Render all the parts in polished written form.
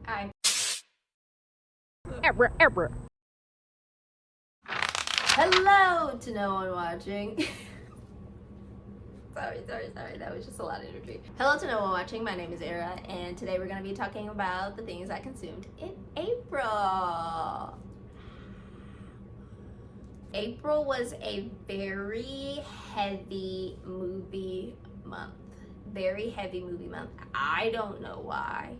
Hi. Error. Hello to no one watching. sorry. That was just a lot of energy. Hello to no one watching. My name is Era, and today we're going to be talking about the things I consumed in April. April was a very heavy movie month. Very heavy movie month. I don't know why.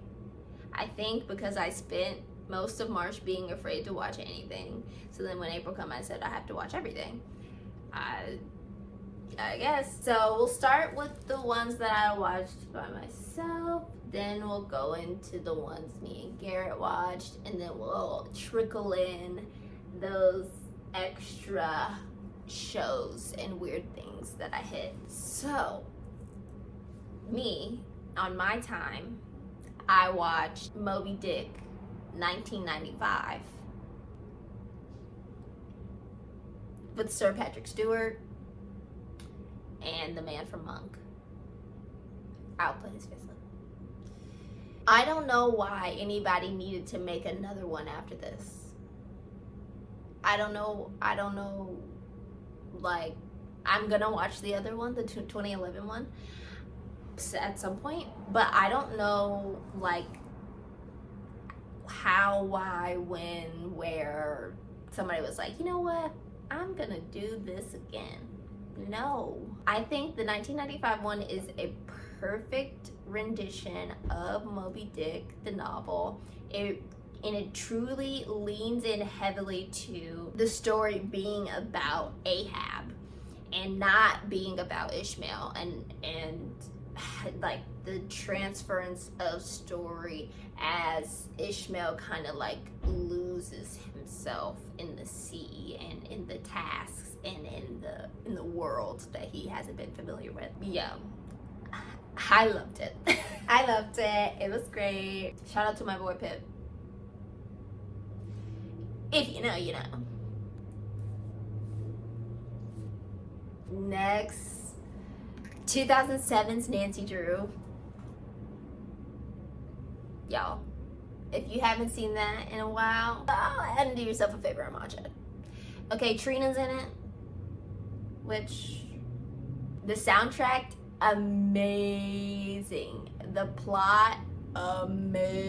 I think because I spent most of March being afraid to watch anything. So then when April came, I said I have to watch everything. I guess. So we'll start with the ones that I watched by myself. Then we'll go into the ones me and Garrett watched. And then we'll trickle in those extra shows and weird things that I hit. So, me, on my time, I watched Moby Dick 1995 with Sir Patrick Stewart and the man from Monk. I'll put his face up. I don't know why anybody needed to make another one after this. I don't know, like, I'm gonna watch the other one, the 2011 one, at some point, but I don't know, like, how, why, when, where somebody was like, you know what, I'm gonna do this again. No. I think the 1995 one is a perfect rendition of Moby Dick, the novel. It truly leans in heavily to the story being about Ahab and not being about Ishmael, and like the transference of story as Ishmael kind of like loses himself in the sea and in the tasks and in the world that he hasn't been familiar with. Yeah, I loved it. I loved it. It was great. Shout out to my boy Pip. If you know, you know. Next, 2007's Nancy Drew. Y'all, if you haven't seen that in a while, go ahead and do yourself a favor and watch it. Okay, Trina's in it, which the soundtrack, amazing. The plot, amazing.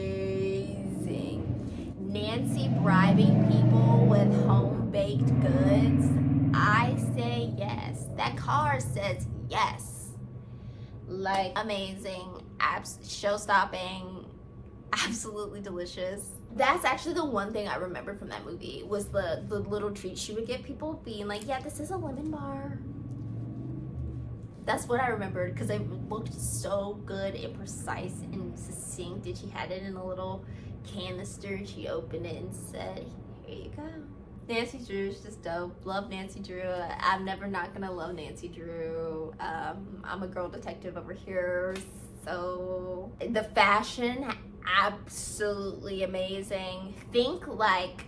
Nancy bribing people with home-baked goods, I say yes. That car says yes. Like, amazing, show-stopping, absolutely delicious. That's actually the one thing I remember from that movie, was the little treats she would give people, being like, yeah, this is a lemon bar. That's what I remembered, because it looked so good and precise and succinct, and she had it in a little canister. She opened it and said, here you go. Nancy Drew is just dope. Love Nancy Drew. I'm never not gonna love Nancy Drew. I'm a girl detective over here. So the fashion, absolutely amazing. Think like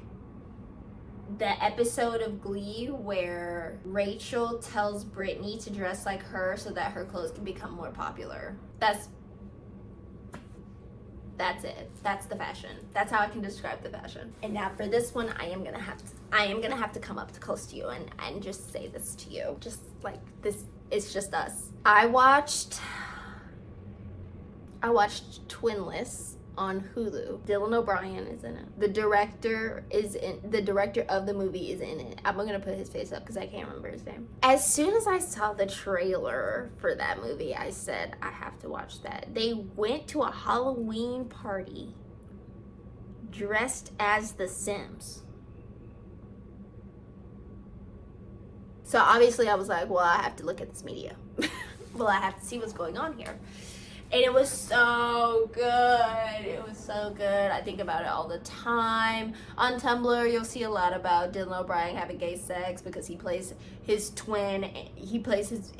the episode of Glee where Rachel tells Brittany to dress like her so that her clothes can become more popular. That's it. That's the fashion. That's how I can describe the fashion. And now for this one, I am gonna have to come up close to you and just say this to you. Just like this, it's just us. I watched Twinless on Hulu. Dylan O'Brien is in it. The director of the movie is in it. I'm gonna put his face up because I can't remember his name. As soon as I saw the trailer for that movie, I said, I have to watch that. They went to a Halloween party dressed as the Sims. So obviously I was like, well, I have to look at this media. Well, I have to see what's going on here. And it was so good. It was so good. I think about it all the time. On Tumblr, you'll see a lot about Dylan O'Brien having gay sex because he plays his twin. He plays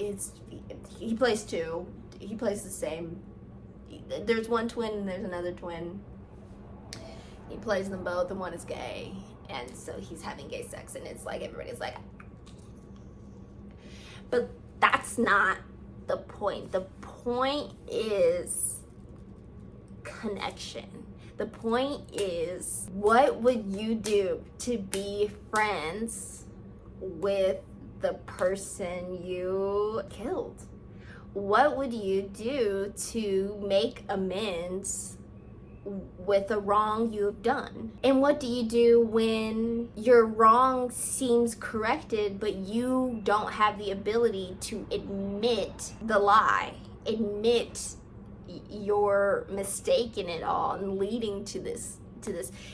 he plays two. He plays the same. There's one twin and there's another twin. He plays them both and one is gay. And so he's having gay sex and it's like everybody's like. But that's not the point. The point is connection. The point is, what would you do to be friends with the person you killed? What would you do to make amends with a wrong you've done? And what do you do when your wrong seems corrected, but you don't have the ability to admit the lie, admit your mistake in it all and leading to this?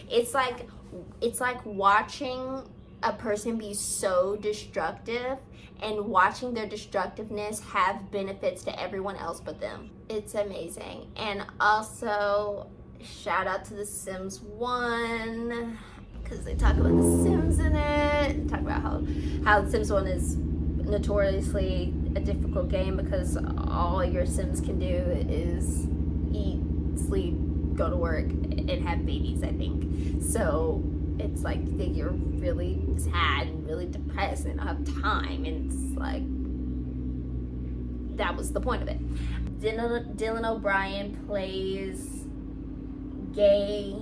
It's like watching a person be so destructive and watching their destructiveness have benefits to everyone else but them. It's amazing. And also, shout out to The Sims 1, because they talk about The Sims in it. Talk about how Sims 1 is notoriously a difficult game because all your Sims can do is eat, sleep, go to work, and have babies, I think. So it's like you're really sad and really depressed and don't have time, and it's like, that was the point of it. Dylan O'Brien plays gay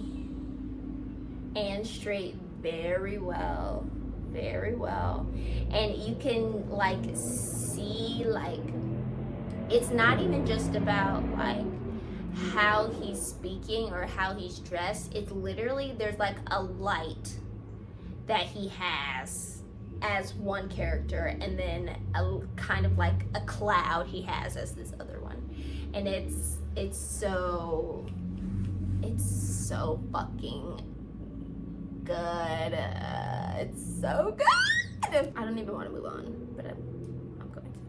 and straight very well, and you can like see, like, it's not even just about like how he's speaking or how he's dressed. It's literally, there's like a light that he has as one character, and then a kind of like a cloud he has as this other one, and it's so fucking good. It's so good. I don't even want to move on, but I'm going to.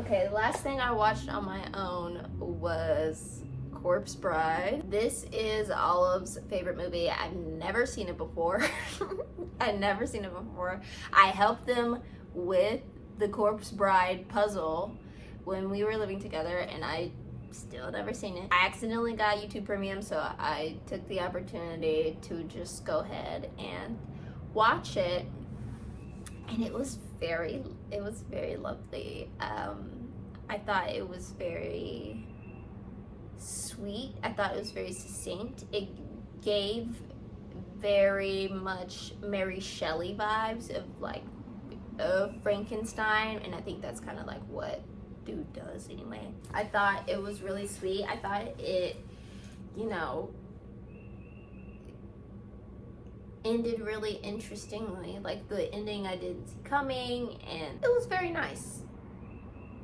Okay, the last thing I watched on my own was Corpse Bride. This is Olive's favorite movie. I've never seen it before. I helped them with the Corpse Bride puzzle when we were living together, and I still never seen it. I accidentally got YouTube Premium, so I took the opportunity to just go ahead and watch it, and it was very lovely. I thought it was very sweet. I thought it was very succinct. It gave very much Mary Shelley vibes of Frankenstein, and I think that's kind of like what dude does anyway. I thought it was really sweet. I thought it, ended really interestingly. Like, the ending I didn't see coming, and it was very nice.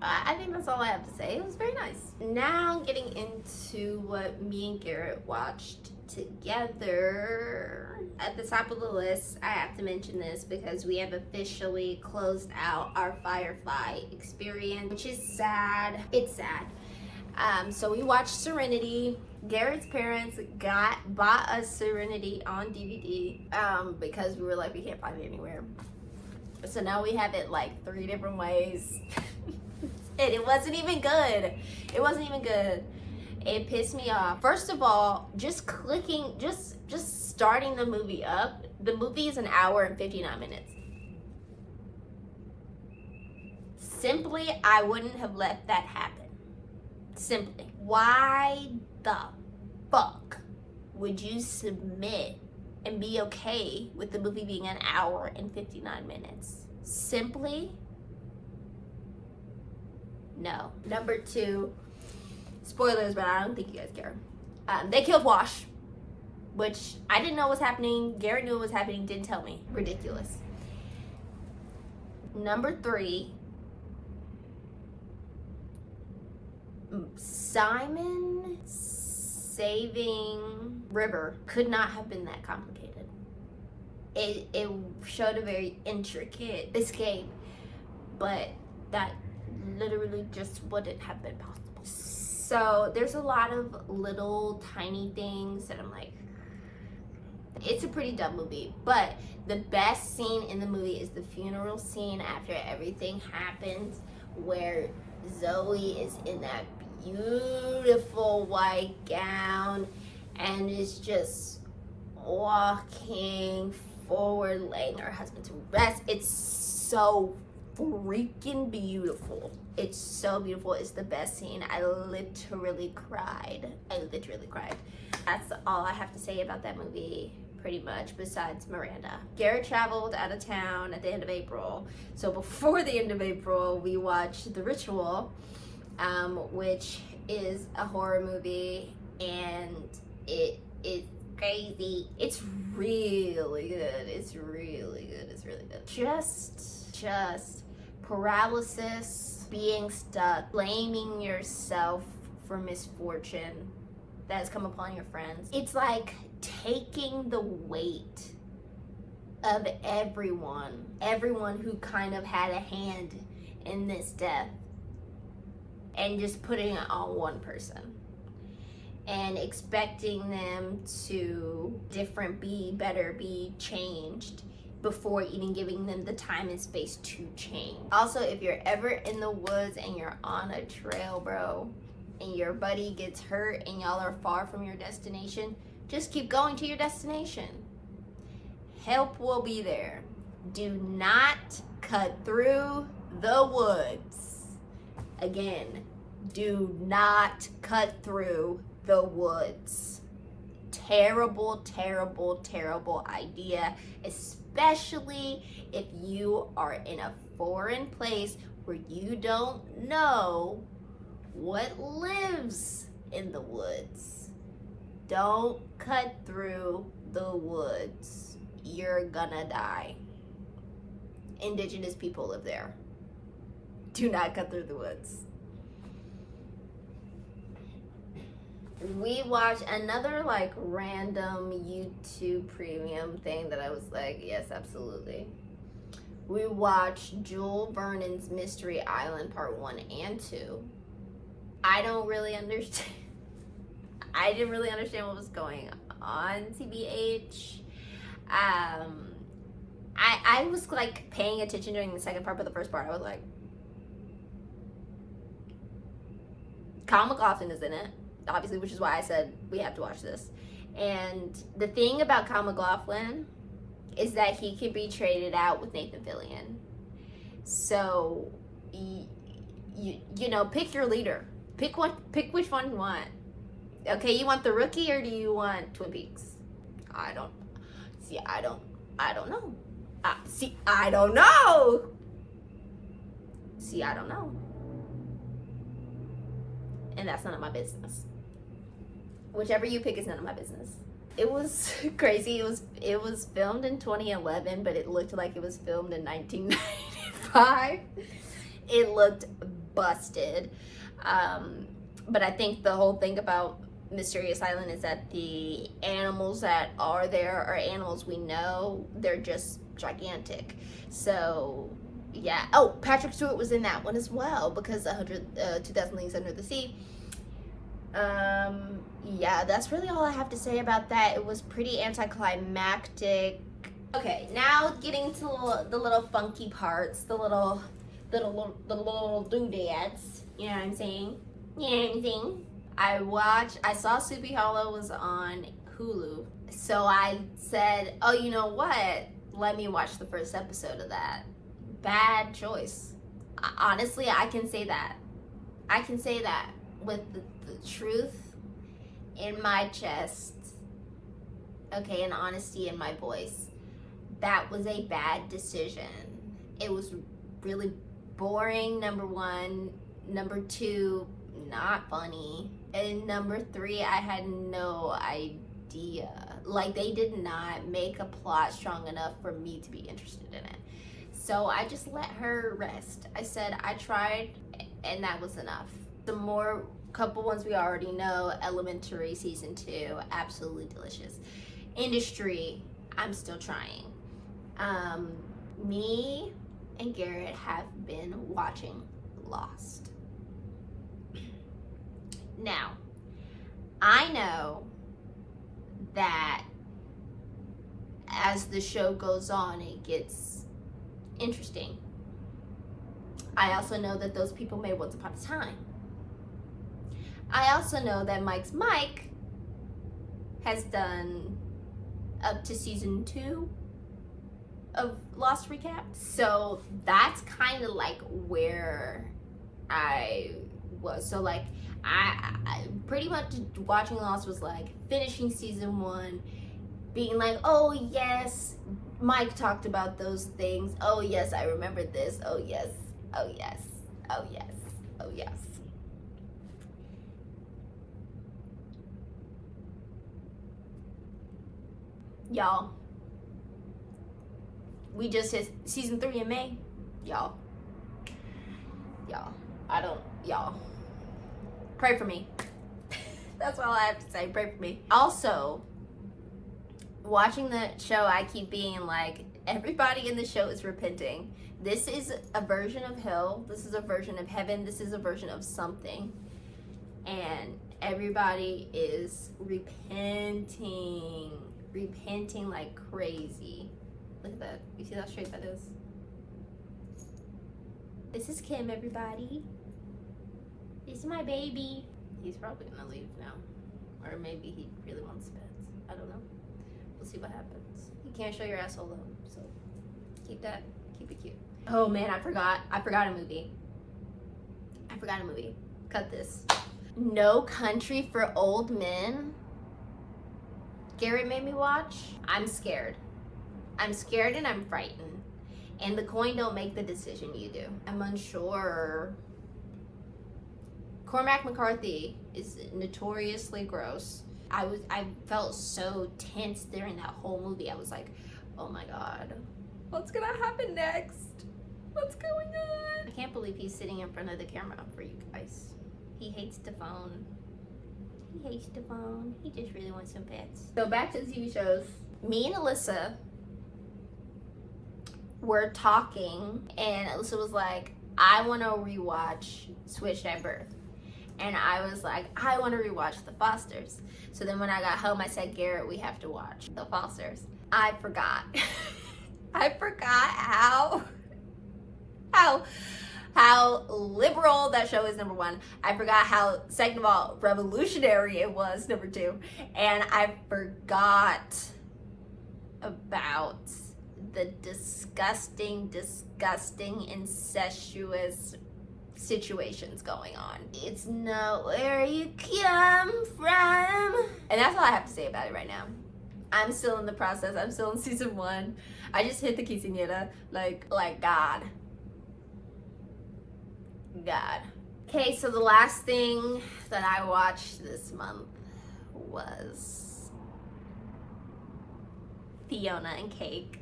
I think that's all I have to say. It was very nice. Now getting into what me and Garrett watched together. At the top of the list, I have to mention this because we have officially closed out our Firefly experience, which is sad. It's sad. So we watched Serenity. Garrett's parents bought us Serenity on DVD because we were like, we can't find it anywhere. So now we have it like 3 different ways. And it wasn't even good. It pissed me off. First of all, just starting the movie up. The movie is 1 hour and 59 minutes. Simply, I wouldn't have let that happen. Simply. Why the fuck would you submit and be okay with the movie being 1 hour and 59 minutes? Simply, no. Number 2, spoilers, but I don't think you guys care. They killed Wash, which I didn't know was happening. Garrett knew it was happening, didn't tell me. Ridiculous. Number 3, Simon saving River could not have been that complicated. It showed a very intricate escape, but that literally just wouldn't have been possible. So there's a lot of little tiny things that I'm like, it's a pretty dumb movie, but the best scene in the movie is the funeral scene after everything happens, where Zoe is in that beautiful white gown and is just walking forward, laying her husband to rest. It's so freaking beautiful. It's so beautiful. It's the best scene. I literally cried. That's all I have to say about that movie, pretty much, besides Miranda. Garrett traveled out of town at the end of April. So before the end of April, we watched The Ritual, which is a horror movie, and it is crazy. It's really good. It's really good. Just paralysis, being stuck, blaming yourself for misfortune that has come upon your friends. It's like taking the weight of everyone who kind of had a hand in this death, and just putting it on one person and expecting them to be changed before even giving them the time and space to change. Also, if you're ever in the woods and you're on a trail, bro, and your buddy gets hurt and y'all are far from your destination, just keep going to your destination. Help will be there. Do not cut through the woods. Again, do not cut through the woods. Terrible idea, especially if you are in a foreign place where you don't know what lives in the woods. Don't cut through the woods. You're gonna die. Indigenous people live there. Do not cut through the woods. We watched another like random YouTube premium thing that I was like, yes, absolutely. We watched Jules Vernon's Mystery Island Part 1 and 2. I didn't really understand what was going on, TBH. I was like paying attention during the second part, but the first part I was like, Kyle MacLachlan is in it, obviously, which is why I said we have to watch this. And the thing about Kyle MacLachlan is that he can be traded out with Nathan Fillion. So, you know, pick your leader. Pick which one you want. Okay, you want the Rookie or do you want Twin Peaks? I don't know. I don't know. And that's none of my business. Whichever you pick is none of my business. It was crazy. It was filmed in 2011, but it looked like it was filmed in 1995. It looked busted. But I think the whole thing about Mysterious Island is that the animals that are there are animals we know. They're just gigantic. So, yeah. Oh, Patrick Stewart was in that one as well because 2000 Leagues Under the Sea. Yeah, that's really all I have to say about that. It was pretty anticlimactic. Okay, now getting to the little funky parts, the little doodads. You know what I'm saying? I saw Sleepy Hollow was on Hulu, so I said, oh, you know what? Let me watch the first episode of that. Bad choice. Honestly, I can say that. With the truth in my chest, okay, and honesty in my voice. That was a bad decision. It was really boring, number one. Number two, not funny. And number three, I had no idea. Like, they did not make a plot strong enough for me to be interested in it. So I just let her rest. I said, I tried, and that was enough. The more couple ones we already know. Elementary season 2, absolutely delicious. Industry, I'm still trying. Me and Garrett have been watching Lost. Now, I know that as the show goes on, it gets interesting. I also know that those people made Once Upon a Time. I also know that Mike's Mike has done up to season 2 of Lost recap. So that's kind of like where I was. So like I pretty much watching Lost was like finishing season 1, being like, oh yes, Mike talked about those things. Oh yes, I remember this. Oh yes, oh yes, oh yes, oh yes. Y'all, we just hit season 3 in May. Y'all, y'all, pray for me. That's all I have to say. Pray for me. Also, watching the show, I keep being like, everybody in the show is repenting. This is a version of hell. This is a version of heaven. This is a version of something. And everybody is repenting like crazy. Look at that. You see how straight that is? This is Kim, everybody. This is my baby. He's probably gonna leave now. Or maybe he really wants pets. I don't know. We'll see what happens. You can't show your asshole though, so keep it cute. Oh man, I forgot a movie. Cut this. No Country for Old Men. Garrett made me watch. I'm scared and I'm frightened. And the coin don't make the decision, you do. I'm unsure. Cormac McCarthy is notoriously gross. I felt so tense during that whole movie. I was like, oh my God, what's gonna happen next? What's going on? I can't believe he's sitting in front of the camera for you guys. He hates the phone. He just really wants some pets. So back to the TV shows. Me and Alyssa were talking, and Alyssa was like, I want to rewatch Switched at Birth. And I was like, I want to rewatch The Fosters. So then when I got home, I said, Garrett, we have to watch The Fosters. I forgot. I forgot how liberal that show is, number 1. I forgot how, second of all, revolutionary it was, number 2. And I forgot about the disgusting, incestuous situations going on. It's not where you come from. And that's all I have to say about it right now. I'm still in the process. I'm still in season 1. I just hit the quinceañera. Like God. Okay, so the last thing that I watched this month was Fiona and Cake.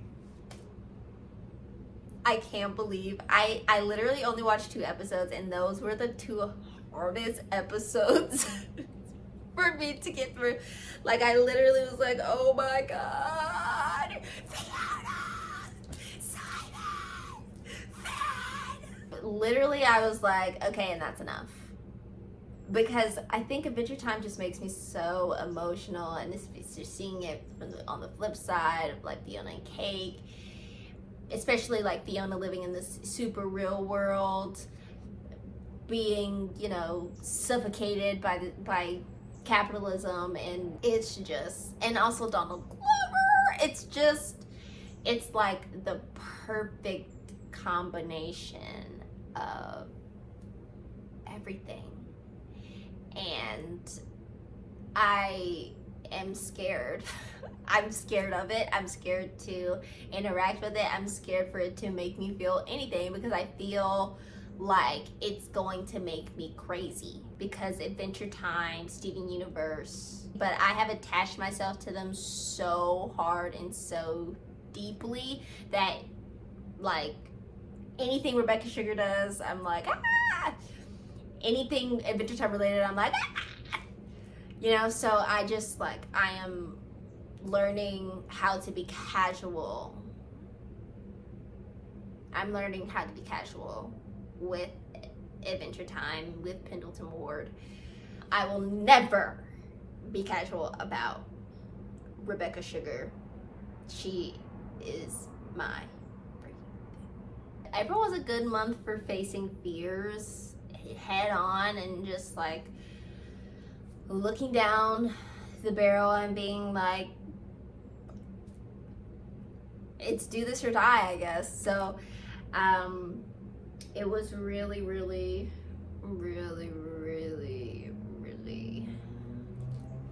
I can't believe I literally only watched 2 episodes, and those were the 2 hardest episodes for me to get through. Like, I literally was like, oh my God, Fiona, Simon, Finn. Literally, I was like, okay, and that's enough. Because I think Adventure Time just makes me so emotional, and this just seeing it on the flip side of like Fiona and Cake. Especially like Fiona living in this super real world, being, you know, suffocated by capitalism, and it's just, and also Donald Glover. It's like the perfect combination of everything. And I am scared. I'm scared of it. I'm scared to interact with it. I'm scared for it to make me feel anything, because I feel like it's going to make me crazy, because Adventure Time, Steven Universe, but I have attached myself to them so hard and so deeply that like anything Rebecca Sugar does, I'm like, ah! Anything Adventure Time related, I'm like, ah! You know, so I just like, I am learning how to be casual. I'm learning how to be casual with Adventure Time, with Pendleton Ward. I will never be casual about Rebecca Sugar. She is my freaking thing. April was a good month for facing fears head on, and just like looking down the barrel and being like, it's do this or die, I guess. So it was really, really, really, really, really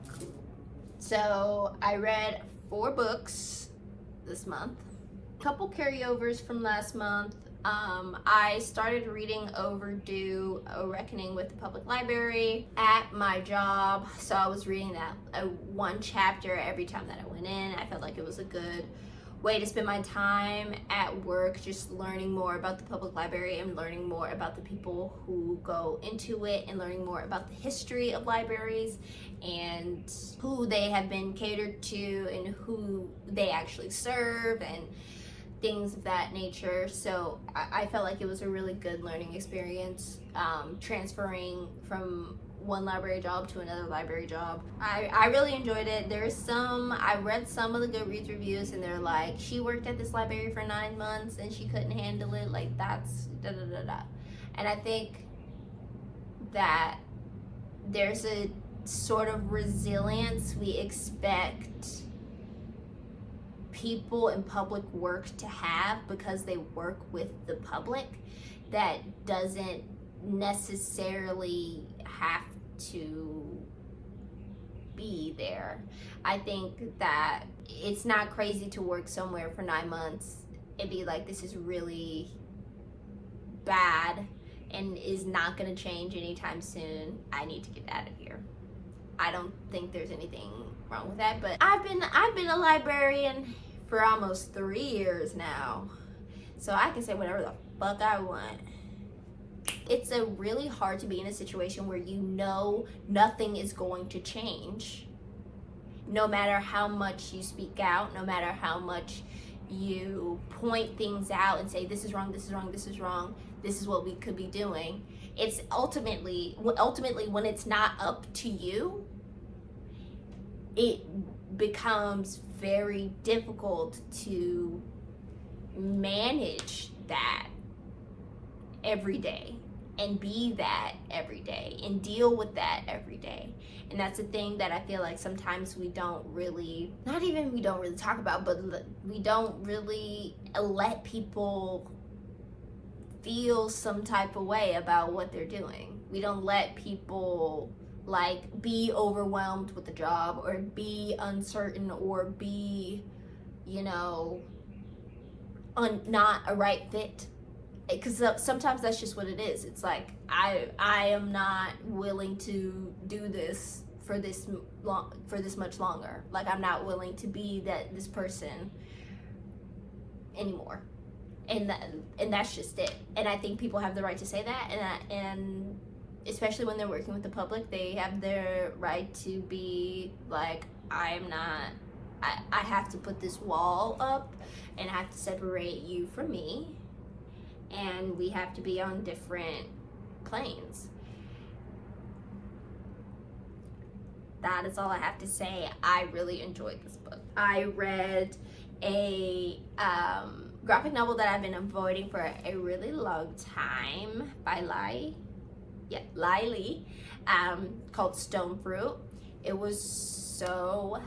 cool. So I read 4 books this month, a couple carryovers from last month. I started reading Overdue, A Reckoning with the Public Library at my job. So I was reading that one chapter every time that I went in. I felt like it was a good way to spend my time at work, just learning more about the public library and learning more about the people who go into it and learning more about the history of libraries and who they have been catered to and who they actually serve and things of that nature. So I felt like it was a really good learning experience, transferring from one library job to another library job. I really enjoyed it. I read some of the Goodreads reviews and they're like, she worked at this library for 9 months and she couldn't handle it, like that's da da da da. And I think that there's a sort of resilience we expect people in public work to have because they work with the public that doesn't necessarily have to be there. I think that it's not crazy to work somewhere for 9 months and be like, this is really bad and is not going to change anytime soon. I need to get out of here. I don't think there's anything wrong with that, but I've been a librarian for almost 3 years now, so I can say whatever the fuck I want. It's really hard to be in a situation where you know nothing is going to change, no matter how much you speak out, no matter how much you point things out and say this is wrong, this is wrong, this is wrong, this is what we could be doing. It's ultimately when it's not up to you, it becomes very difficult to manage that every day and be that every day and deal with that every day. And that's a thing that I feel like sometimes we don't really talk about, but we don't really let people feel some type of way about what they're doing. We don't let people like be overwhelmed with the job or be uncertain or be, not a right fit. Because sometimes that's just what it is. It's like I am not willing to do this for this much longer. Like I'm not willing to be this person anymore, and that's just it. And I think people have the right to say that, and especially when they're working with the public, they have their right to be like, I have to put this wall up, and I have to separate you from me. And we have to be on different planes. That is all I have to say. I really enjoyed this book. I read a graphic novel that I've been avoiding for a really long time by Lily, called Stone Fruit. It was so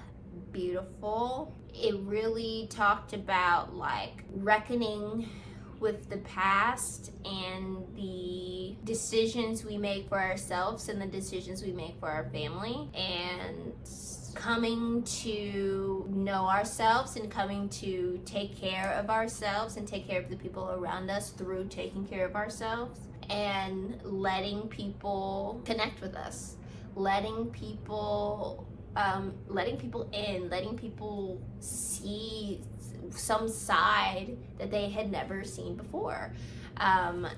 beautiful. It really talked about like reckoning with the past and the decisions we make for ourselves and the decisions we make for our family, and coming to know ourselves and coming to take care of ourselves and take care of the people around us through taking care of ourselves, and letting people connect with us, letting people in, letting people see some side that they had never seen before, and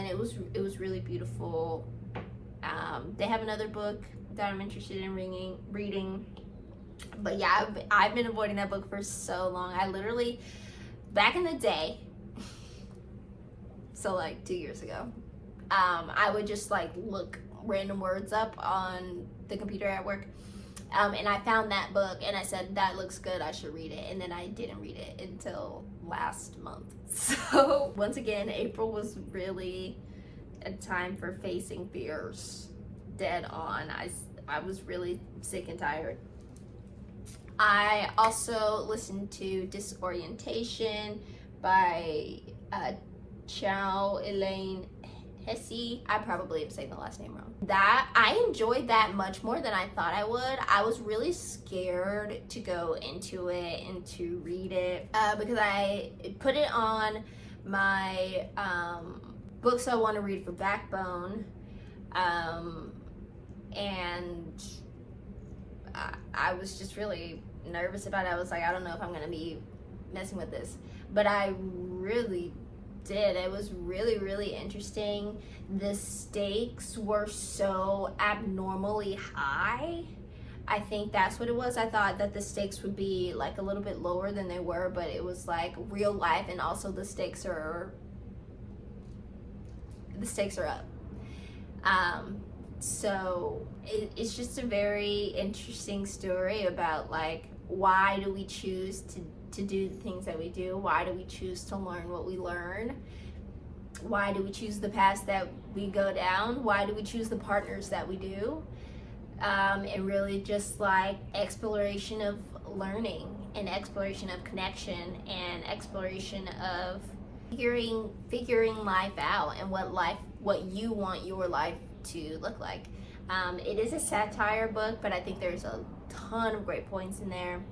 it was really beautiful. They have another book that I'm interested in reading, but yeah, I've been avoiding that book for so long. I literally, back in the day, so like 2 years ago, I would just like look random words up on the computer at work. And I found that book and I said, that looks good, I should read it. And then I didn't read it until last month. So once again, April was really a time for facing fears dead on. I was really sick and tired I also listened to Disorientation by Chow Elaine Hesse. I probably am saying the last name wrong. That I enjoyed that much more than I thought I would. I was really scared to go into it and to read it because I put it on my books I want to read for Backbone, and I was just really nervous about it. I was like, I don't know if I'm gonna be messing with this, but I really did. It was really, really interesting. The stakes were so abnormally high. I think that's what it was. I thought that the stakes would be like a little bit lower than they were, but it was like real life, and also the stakes are up. So it's just a very interesting story about like, why do we choose to do the things that we do? Why do we choose to learn what we learn? Why do we choose the paths that we go down? Why do we choose the partners that we do? And really just like exploration of learning and exploration of connection and exploration of figuring life out and what you want your life to look like. It is a satire book, but I think there's a ton of great points in there,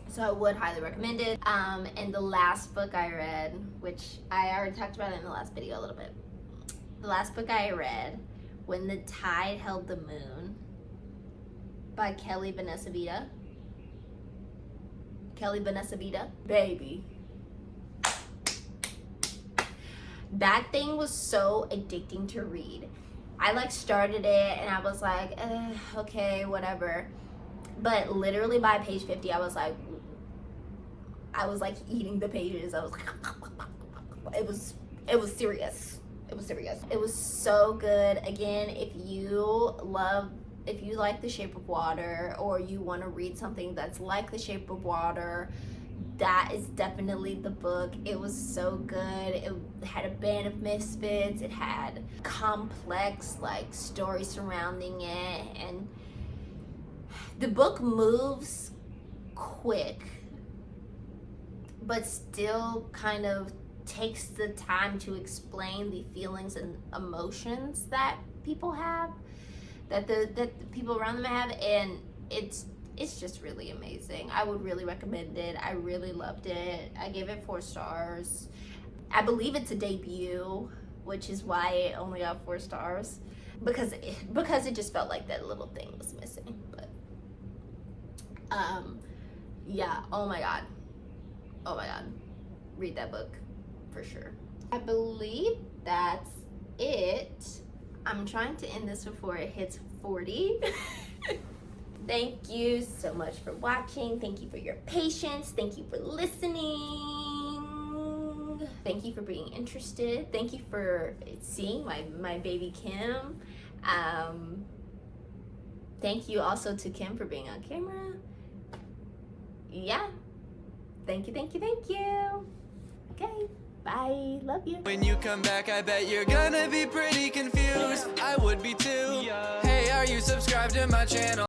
so I would highly recommend it. And the last book I read, which I already talked about in the last video a little bit, the last book I read, When the Tide Held the Moon, by Kelly Vanessa Vita. Baby, that thing was so addicting to read. I like started it and I was like, okay, whatever. But literally by page 50, I was like eating the pages. I was like, it was serious. It was serious. It was so good. Again, if you like The Shape of Water, or you want to read something that's like The Shape of Water, that is definitely the book. It was so good. It had a band of misfits. It had complex like stories surrounding it, and the book moves quick, but still kind of takes the time to explain the feelings and emotions that people have, that the people around them have, and it's just really amazing. I would really recommend it. I really loved it. I gave it 4 stars. I believe it's a debut, which is why it only got 4 stars, because it just felt like that little thing was missing. But yeah, oh my god, read that book for sure. I believe that's it. I'm trying to end this before it hits 40. Thank you so much for watching. Thank you for your patience. Thank you for listening. Thank you for being interested. Thank you for seeing my baby Kim. Thank you also to Kim for being on camera. Yeah. Thank you. Okay. Bye. Love you. When you come back, I bet you're gonna be pretty confused. I would be too. Hey, are you subscribed to my channel?